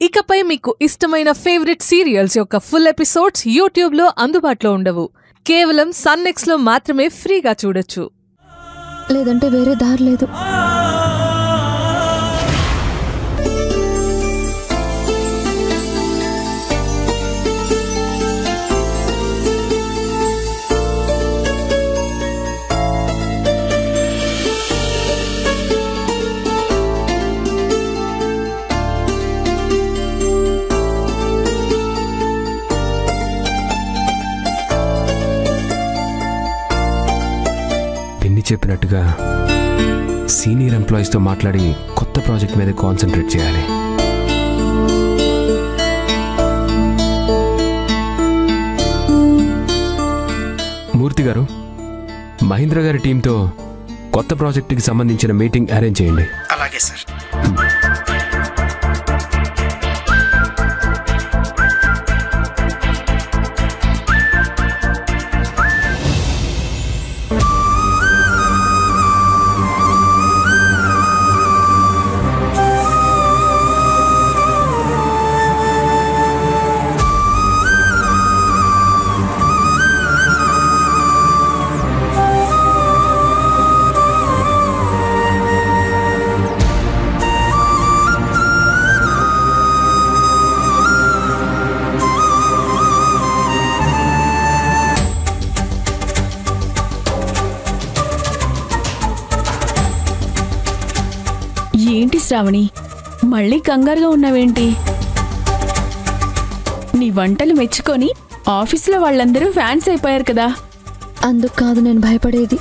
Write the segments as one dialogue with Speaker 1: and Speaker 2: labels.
Speaker 1: ఇకపై మీకు ఇష్టమైన ఫేవరెట్ సీరియల్స్ యొక్క ఫుల్ ఎపిసోడ్స్ యూట్యూబ్లో అందుబాటులో ఉండవు. కేవలం సన్నెక్స్లో మాత్రమే ఫ్రీగా చూడొచ్చు.
Speaker 2: లేదంటే వేరే దారి లేదు.
Speaker 3: చెప్పినట్టుగా సీనియర్ ఎంప్లాయీస్తో మాట్లాడి కొత్త ప్రాజెక్ట్ మీద కాన్సన్ట్రేట్ చేయాలి. మూర్తి గారు, మహేంద్ర గారి టీంతో కొత్త ప్రాజెక్టుకి సంబంధించిన మీటింగ్ అరేంజ్ చేయండి.
Speaker 4: అలాగే సార్.
Speaker 5: ఏంటి శ్రావణి, మళ్ళీ కంగారుగా ఉన్నావేంటి? నీ వంటలు మెచ్చుకొని ఆఫీసులో వాళ్ళందరూ ఫ్యాన్స్ అయిపోయారు కదా.
Speaker 2: అందుకు కాదు నేను భయపడేది.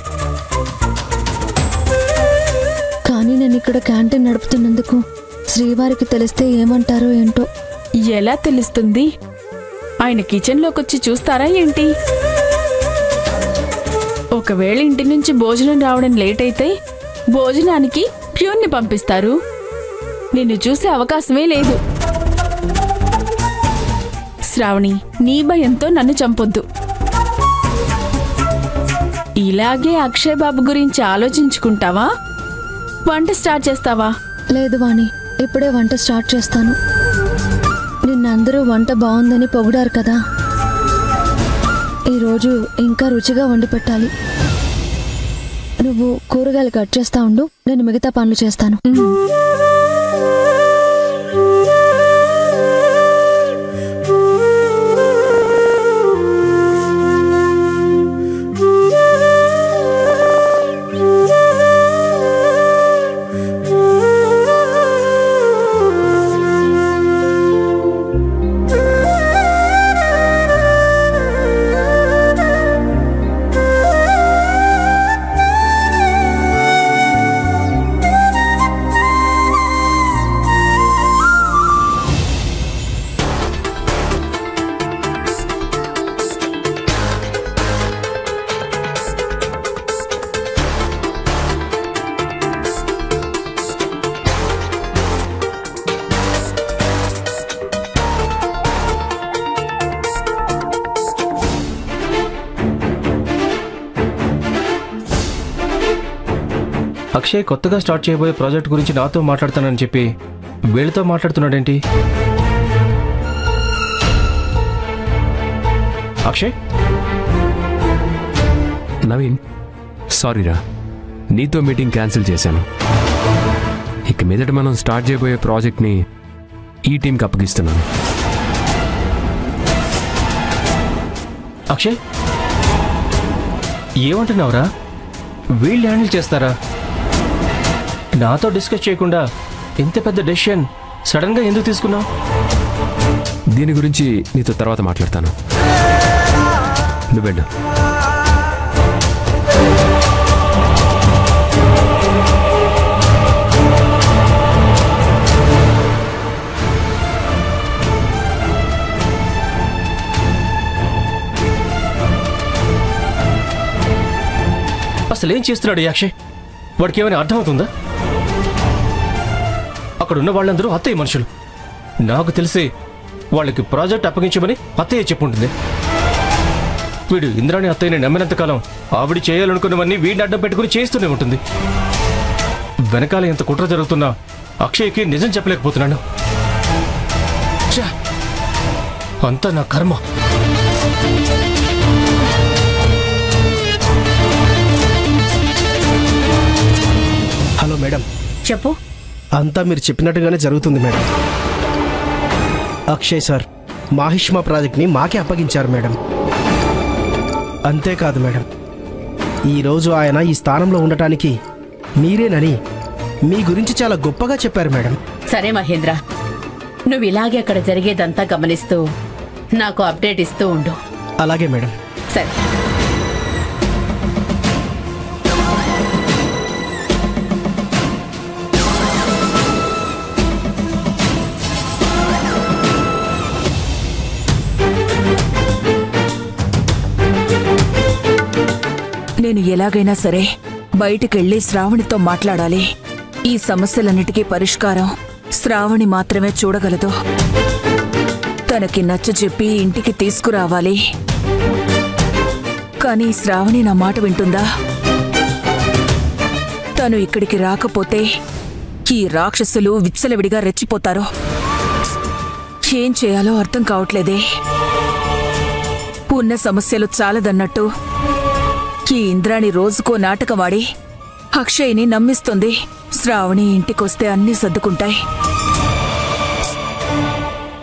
Speaker 2: కానీ నేను ఇక్కడ క్యాంటీన్ నడుపుతున్నందుకు శ్రీవారికి తెలిస్తే ఏమంటారో ఏంటో.
Speaker 5: ఎలా తెలుస్తుంది? ఆయన కిచెన్లోకి వచ్చి చూస్తారా ఏంటి? ఒకవేళ ఇంటి నుంచి భోజనం రావడం లేట్ అయితే భోజనానికి ప్యూర్ని పంపిస్తారు. నిన్ను చూసే అవకాశమే లేదు. శ్రావణి, నీ భయంతో నన్ను చంపొద్దు. ఇలాగే అక్షయ్ బాబు గురించి ఆలోచించుకుంటావా? వంట స్టార్ట్ చేస్తావా?
Speaker 2: లేదు వాణి, ఇప్పుడే వంట స్టార్ట్ చేస్తాను. నిన్నందరూ వంట బాగుందని పొగిడారు కదా, ఈరోజు ఇంకా రుచిగా వండి పెట్టాలి. నువ్వు కూరగాయలు కట్ చేస్తా ఉండు, నేను మిగతా పనులు చేస్తాను.
Speaker 4: అక్షయ్ కొత్తగా స్టార్ట్ చేయబోయే ప్రాజెక్ట్ గురించి నాతో మాట్లాడతానని చెప్పి వీళ్ళతో మాట్లాడుతున్నాడేంటి? అక్షయ్,
Speaker 3: నవీన్, సారీరా, నీతో మీటింగ్ క్యాన్సిల్ చేశాను. ఇక మీదట మనం స్టార్ట్ చేయబోయే ప్రాజెక్ట్ని ఈ టీంకి అప్పగిస్తున్నాను.
Speaker 4: అక్షయ్, ఏమంటున్నావురా? వీళ్ళు హ్యాండిల్ చేస్తారా? నాతో డిస్కస్ చేయకుండా ఇంత పెద్ద డెసిషన్ సడన్గా ఎందుకు తీసుకున్నావు?
Speaker 3: దీని గురించి నీతో తర్వాత మాట్లాడతాను. నువ్వెళ్ళు.
Speaker 4: అసలు ఏం చేస్తున్నాడు ఈ అక్షయ్? వాడికి ఏమైనా అర్థమవుతుందా? అక్కడున్న వాళ్ళందరూ అత్తయ్య మనుషులు. నాకు తెలిసి వాళ్ళకి ప్రాజెక్ట్ అప్పగించమని అత్తయ్య చెప్పుంటుంది. వీడు ఇంద్రాణి అత్తయ్యని నమ్మినంతకాలం ఆవిడ చేయాలనుకున్నవన్నీ వీడిని అడ్డం పెట్టుకుని చేస్తూనే ఉంటుంది. వెనకాల ఎంత కుట్ర జరుగుతున్నా అక్షయ్కి నిజం చెప్పలేకపోతున్నాను. అంతా నా కర్మ.
Speaker 6: Hello madam.
Speaker 7: చెప్పు.
Speaker 6: అంతా మీరు చెప్పినట్టుగానే జరుగుతుంది మేడం. అక్షయ్ సార్ మాహిష్మా ప్రాజెక్ట్ని మాకే అప్పగించారు మేడం. అంతేకాదు మేడం, ఈరోజు ఆయన ఈ స్థానంలో ఉండటానికి మీరేనని మీ గురించి చాలా గొప్పగా చెప్పారు మేడం.
Speaker 7: సరే మహేంద్ర, నువ్వు ఇలాగే అక్కడ జరిగేదంతా గమనిస్తూ నాకు అప్డేట్ ఇస్తూ ఉండు.
Speaker 6: అలాగే మేడం.
Speaker 7: సరే.
Speaker 8: నేను ఎలాగైనా సరే బయటికెళ్ళి శ్రావణితో మాట్లాడాలి. ఈ సమస్యలన్నిటికీ పరిష్కారం శ్రావణి మాత్రమే చూడగలదు. తనకి నచ్చజెప్పి ఇంటికి తీసుకురావాలి. కానీ శ్రావణి నా మాట వింటుందా? తను ఇక్కడికి రాకపోతే ఈ రాక్షసులు విచ్చలవిడిగా రెచ్చిపోతారు. ఏం చేయాలో అర్థం కావట్లేదే. ఉన్న సమస్యలు చాలదన్నట్టు ఈ ఇంద్రాణి రోజుకో నాటకమాడి అక్షయ్ని నమ్మిస్తుంది. శ్రావణి ఇంటికొస్తే అన్నీ సర్దుకుంటాయి.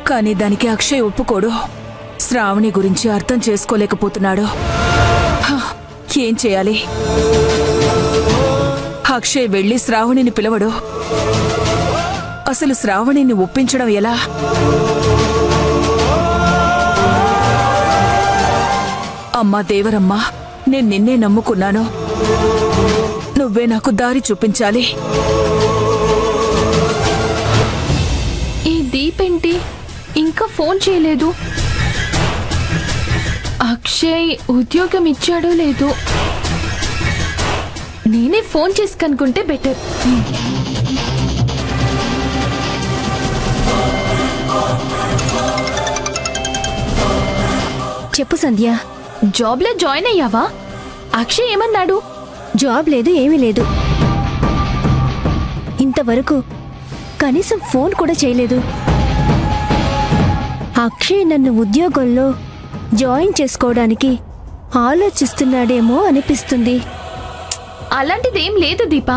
Speaker 8: కానీ దానికి అక్షయ్ ఒప్పుకోడు. శ్రావణి గురించి అర్థం చేసుకోలేకపోతున్నాడు. ఏం చేయాలి? అక్షయ్ వెళ్ళి శ్రావణిని పిలవడు. అసలు శ్రావణిని ఒప్పించడం ఎలా? అమ్మా దేవరమ్మా, నేను నిన్నే నమ్ముకున్నాను. నువ్వే నాకు దారి చూపించాలి.
Speaker 5: ఈ దీపేంటి ఇంకా ఫోన్ చేయలేదు? అక్షయ్ ఉద్యోగం ఇచ్చాడో లేదో, నేనే ఫోన్ చేసి కనుక్కుంటే బెటర్.
Speaker 2: చెప్పు సంధ్య.
Speaker 5: జాబ్లో జాయిన్ అయ్యావా? అక్షయ్ ఏమన్నాడు?
Speaker 2: జాబ్ లేదు, ఏమీ లేదు. ఇంతవరకు కనీసం ఫోన్ కూడా చేయలేదు. అక్షయ్ నన్ను ఉద్యోగంలో జాయిన్ చేసుకోవడానికి ఆలోచిస్తున్నాడేమో అనిపిస్తుంది.
Speaker 5: అలాంటిదేం లేదు దీపా.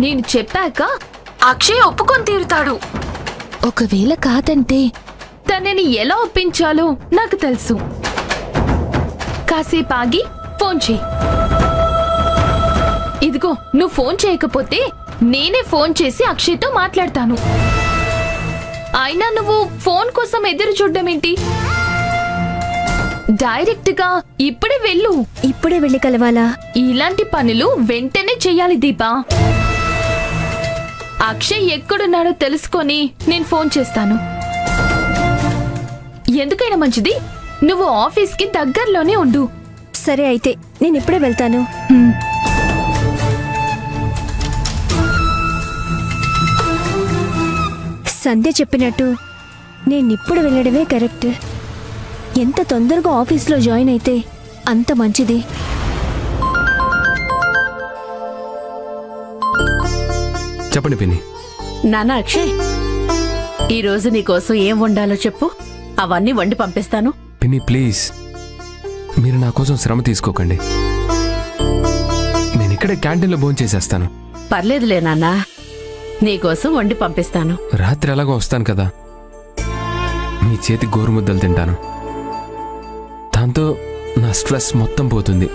Speaker 5: నేను చెప్పాక అక్షయ్ ఒప్పుకొని తీరుతాడు. ఒకవేళ కాదంటే తనని ఎలా ఒప్పించాలో నాకు తెలుసు. కాసేపు ఆగి ఫోన్ చేయి. ఇదిగో, నువ్వు ఫోన్ చేయకపోతే నేనే ఫోన్ చేసి అక్షయ్తో మాట్లాడతాను. అయినా నువ్వు ఫోన్ కోసం ఎదురు చూడడం ఏంటి? డైరెక్ట్ గా ఇప్పుడే వెళ్ళు.
Speaker 2: ఇప్పుడే వెళ్ళి కలవాలా?
Speaker 5: ఇలాంటి పనులు వెంటనే చెయ్యాలి దీపా. అక్షయ్ ఎక్కడున్నాడో తెలుసుకొని నేను ఫోన్ చేస్తాను. ఎందుకైనా మంచిది నువ్వు ఆఫీస్కి దగ్గరలోనే ఉండు.
Speaker 2: సరే, అయితే నేను ఇప్పుడే వెళ్తాను. సంధ్య చెప్పినట్టు నేనిప్పుడు వెళ్ళడమే కరెక్ట్. ఎంత తొందరగా ఆఫీస్లో జాయిన్ అయితే అంత మంచిది.
Speaker 3: చెప్పండి పిన్ని.
Speaker 7: నాన్న అక్షయ్, ఈరోజు నీకోసం ఏం వండాలో చెప్పు, అవన్నీ వండి పంపిస్తాను.
Speaker 3: పిన్ని ప్లీజ్, మీరు నా కోసం శ్రమ తీసుకోకండి. నేను ఇక్కడే క్యాంటీన్లో భోంచేసేస్తాను.
Speaker 7: పర్లేదులే నాన్న, నీకోసం వండి పంపిస్తాను.
Speaker 3: రాత్రి ఎలాగో వస్తాను కదా, మీ చేతి గోరుముద్దలు తింటాను. దాంతో నా స్ట్రెస్ మొత్తం పోతుంది.